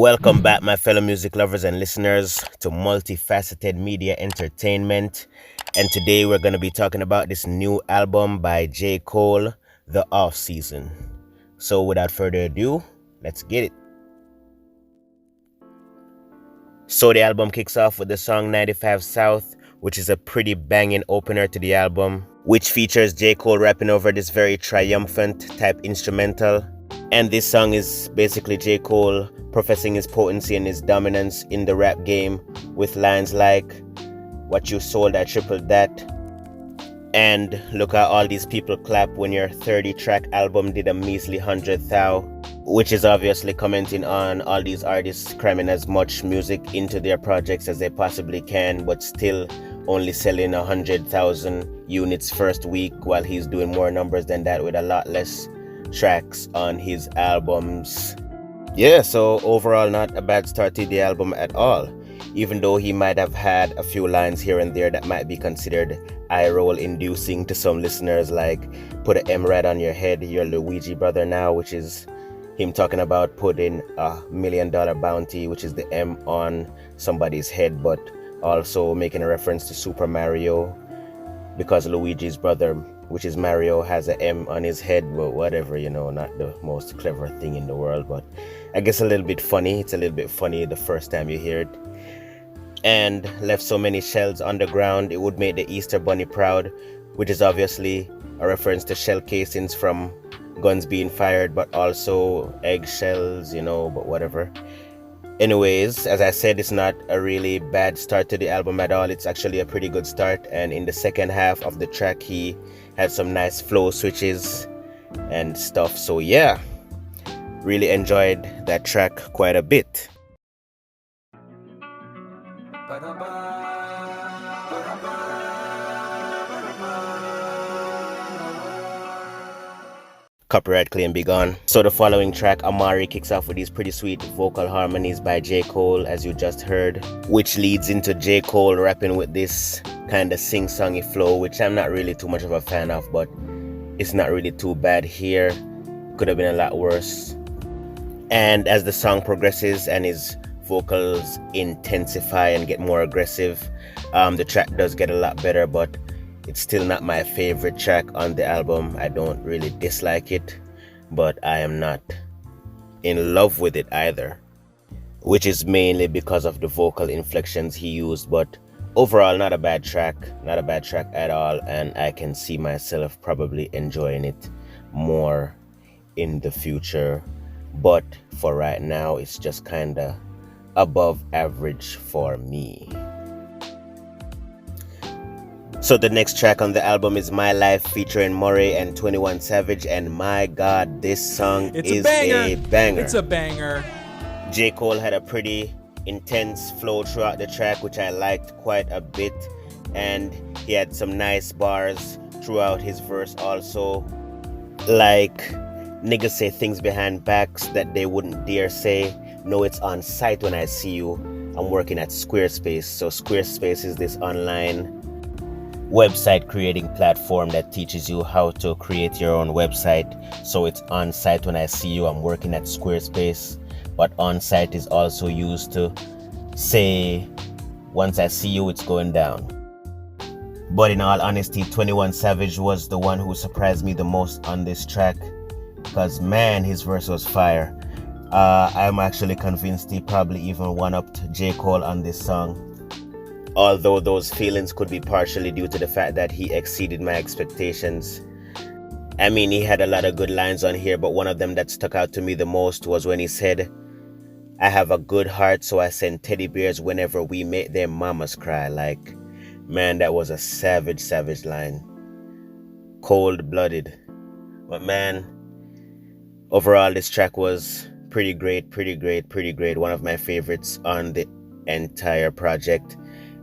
Welcome back, my fellow music lovers and listeners, to Multifaceted Media Entertainment. And today we're going to be talking about this new album by J. Cole, The Off Season. So without further ado, let's get it. So the album kicks off with the song 95 South, which is a pretty banging opener to the album, which features J. Cole rapping over this very triumphant type instrumental. And this song is basically J. Cole professing his potency and his dominance in the rap game with lines like, "What you sold, I tripled that." And look at all these people clap when your 30-track album did a measly 100,000, which is obviously commenting on all these artists cramming as much music into their projects as they possibly can, but still only selling 100,000 units first week, while he's doing more numbers than that with a lot less tracks on his albums. Yeah, so overall not a bad start to the album at all, even though he might have had a few lines here and there that might be considered eye-roll inducing to some listeners, like "put an M right on your head, you're Luigi brother now," which is him talking about putting $1 million bounty, which is the M on somebody's head, but also making a reference to Super Mario because Luigi's brother, which is Mario, has an M on his head. But whatever, not the most clever thing in the world, but I guess a little bit funny. It's a little bit funny the first time you hear it. And left so many shells on the ground, it would make the Easter Bunny proud, which is obviously a reference to shell casings from guns being fired, but also eggshells, but whatever. Anyways, as I said, it's not a really bad start to the album at all. It's actually a pretty good start. And in the second half of the track, he had some nice flow switches and stuff. So yeah, really enjoyed that track quite a bit. Copyright claim be gone. So the following track, Amari, kicks off with these pretty sweet vocal harmonies by J. Cole, as you just heard, which leads into J. Cole rapping with this kind of sing-songy flow, which I'm not really too much of a fan of, but it's not really too bad here. Could have been a lot worse. And as the song progresses and his vocals intensify and get more aggressive, the track does get a lot better, but it's still not my favorite track on the album. I don't really dislike it, but I am not in love with it either, which is mainly because of the vocal inflections he used. But overall, not a bad track at all, and I can see myself probably enjoying it more in the future. But for right now, it's just kinda above average for me. So the next track on the album is My Life, featuring Murray and 21 Savage, and my god, this song is a banger. It's a banger. J. Cole had a pretty intense flow throughout the track, which I liked quite a bit, and he had some nice bars throughout his verse also, like "Niggas say things behind backs that they wouldn't dare say. No, it's on site when I see you. I'm working at Squarespace." So Squarespace is this online website creating platform that teaches you how to create your own website. So it's on site when I see you, I'm working at Squarespace. But on site is also used to say, once I see you, it's going down. But in all honesty, 21 Savage was the one who surprised me the most on this track, because man, his verse was fire. I'm actually convinced he probably even one-upped J. Cole on this song, although those feelings could be partially due to the fact that he exceeded my expectations. I mean, he had a lot of good lines on here, but one of them that stuck out to me the most was when he said, "I have a good heart, so I send teddy bears whenever we make their mamas cry." Like, man, that was a savage line. Cold-blooded. But man, overall, this track was pretty great. One of my favorites on the entire project.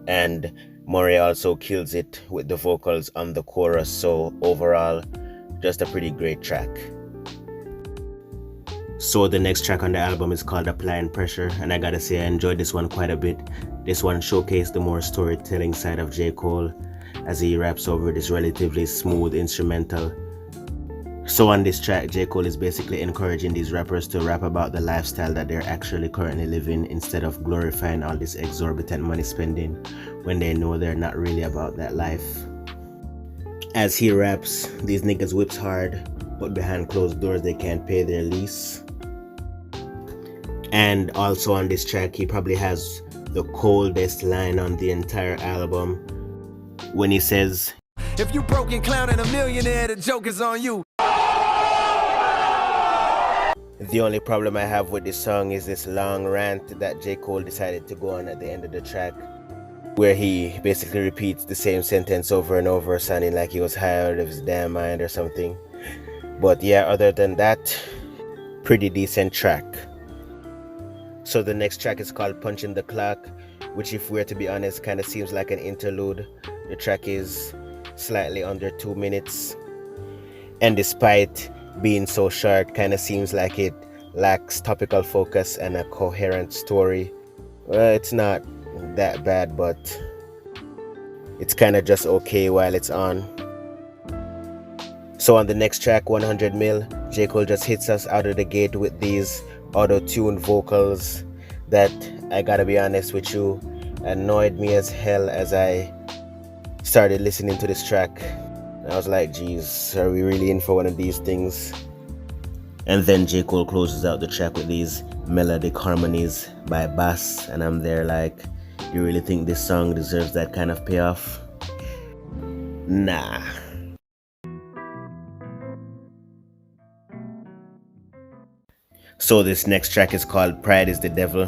And Murray also kills it with the vocals on the chorus. So overall, just a pretty great track. So the next track on the album is called Applying Pressure, and I gotta say I enjoyed this one quite a bit. This one showcased the more storytelling side of J. Cole as he raps over this relatively smooth instrumental. So on this track, J. Cole is basically encouraging these rappers to rap about the lifestyle that they're actually currently living instead of glorifying all this exorbitant money spending when they know they're not really about that life. As he raps, these niggas whips hard, but behind closed doors they can't pay their lease. And also on this track, he probably has the coldest line on the entire album when he says, "If you broken clown and a millionaire, the joke is on you." The only problem I have with this song is this long rant that J. Cole decided to go on at the end of the track, where he basically repeats the same sentence over and over, sounding like he was high out of his damn mind or something. But yeah, other than that, pretty decent track. So the next track is called Punching the Clock, which, if we're to be honest, kind of seems like an interlude. The track is slightly under 2 minutes, and despite being so short, kind of seems like it lacks topical focus and a coherent story. Well, it's not that bad, but it's kind of just okay while it's on. So on the next track, 100 Mil, J. Cole just hits us out of the gate with these auto-tuned vocals that, I gotta be honest with you, annoyed me as hell as I started listening to this track. I was like, geez, are we really in for one of these things? And then J. Cole closes out the track with these melodic harmonies by Bass, and I'm there like, you really think this song deserves that kind of payoff? Nah. So this next track is called Pride is the Devil,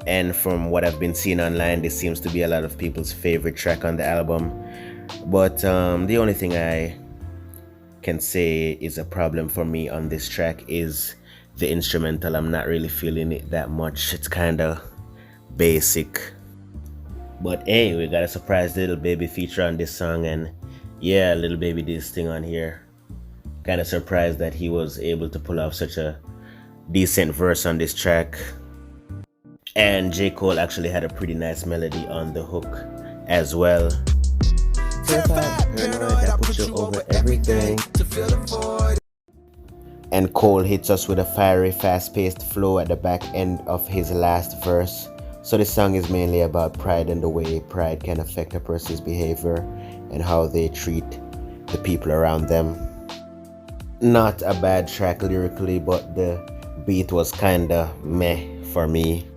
and from what I've been seeing online, this seems to be a lot of people's favorite track on the album. But the only thing I can say is a problem for me on this track is the instrumental. I'm not really feeling it that much. It's kind of basic. But hey, we got a surprise Lil Baby feature on this song, and yeah, Lil Baby did this thing on here. Kind of surprised that he was able to pull off such a decent verse on this track. And J. Cole actually had a pretty nice melody on the hook as well. That puts you over everything. And Cole hits us with a fiery, fast-paced flow at the back end of his last verse. So this song is mainly about pride and the way pride can affect a person's behavior and how they treat the people around them. Not a bad track lyrically, but the beat was kinda meh for me.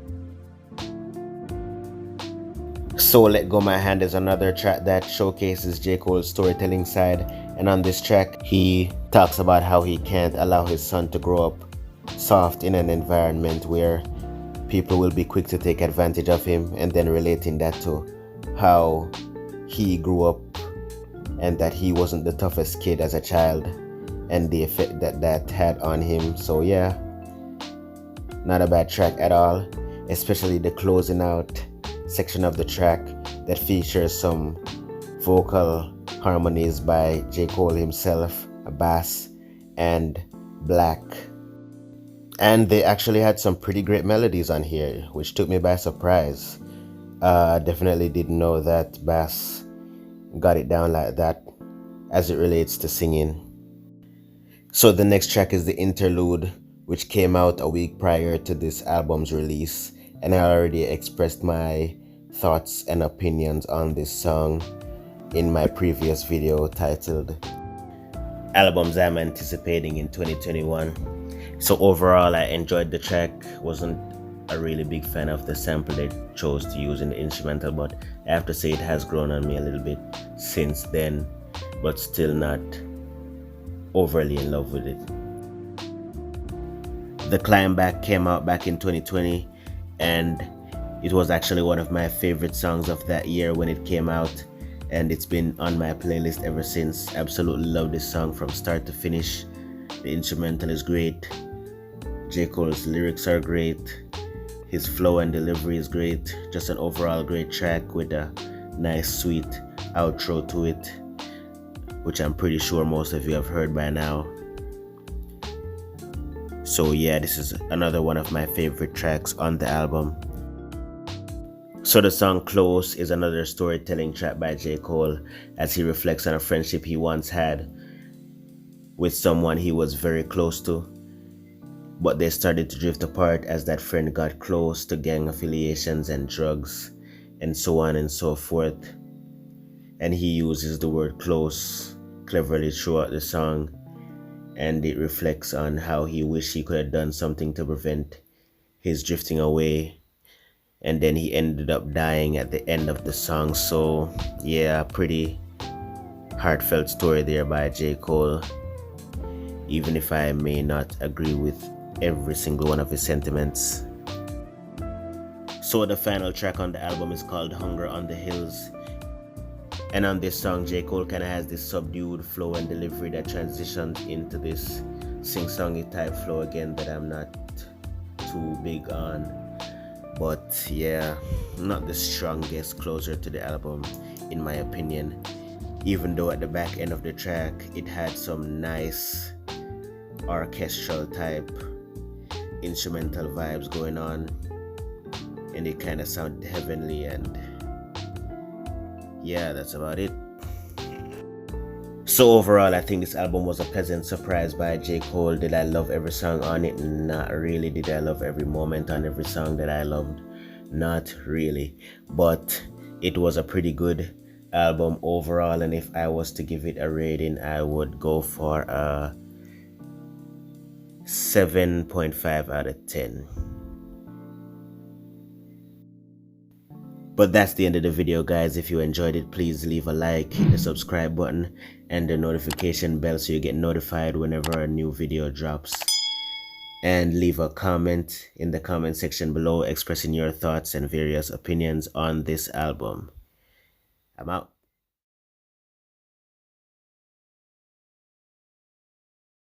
So Let Go My Hand is another track that showcases J. Cole's storytelling side, and on this track he talks about how he can't allow his son to grow up soft in an environment where people will be quick to take advantage of him, and then relating that to how he grew up and that he wasn't the toughest kid as a child and the effect that that had on him. So yeah, not a bad track at all, especially the closing out section of the track that features some vocal harmonies by J. Cole himself, a bass, and Black. And they actually had some pretty great melodies on here, which took me by surprise. Definitely didn't know that Bass got it down like that as it relates to singing. So the next track is the interlude, which came out a week prior to this album's release, and I already expressed my thoughts and opinions on this song in my previous video titled Albums I'm Anticipating in 2021. So overall, I enjoyed the track. Wasn't a really big fan of the sample they chose to use in the instrumental, but I have to say it has grown on me a little bit since then, but still not overly in love with it. The Climb Back came out back in 2020, and it was actually one of my favorite songs of that year when it came out, and it's been on my playlist ever since. Absolutely love this song from start to finish. The instrumental is great. J. Cole's lyrics are great. His flow and delivery is great. Just an overall great track with a nice sweet outro to it, which I'm pretty sure most of you have heard by now. So yeah, this is another one of my favorite tracks on the album. So the song Close is another storytelling track by J. Cole as he reflects on a friendship he once had. with someone he was very close to, but they started to drift apart as that friend got close to gang affiliations and drugs and so on and so forth. And he uses the word close cleverly throughout the song, and it reflects on how he wished he could have done something to prevent his drifting away, and then he ended up dying at the end of the song. So yeah, pretty heartfelt story there by J. Cole, even if I may not agree with every single one of his sentiments. So the final track on the album is called Hunger on the Hills, and on this song J. Cole kind of has this subdued flow and delivery that transitions into this sing-songy type flow again that I'm not too big on. But yeah, not the strongest closer to the album in my opinion, even though at the back end of the track it had some nice orchestral type instrumental vibes going on, and it kind of sounded heavenly. And yeah, that's about it. So overall, I think this album was a pleasant surprise by J. Cole. Did I love every song on it? Not really. Did I love every moment on every song that I loved? Not really. But it was a pretty good album overall, and if I was to give it a rating, I would go for a 7.5 out of 10. But that's the end of the video, guys. If you enjoyed it, please leave a like, hit the subscribe button and the notification bell so you get notified whenever a new video drops. And leave a comment in the comment section below expressing your thoughts and various opinions on this album. I'm out.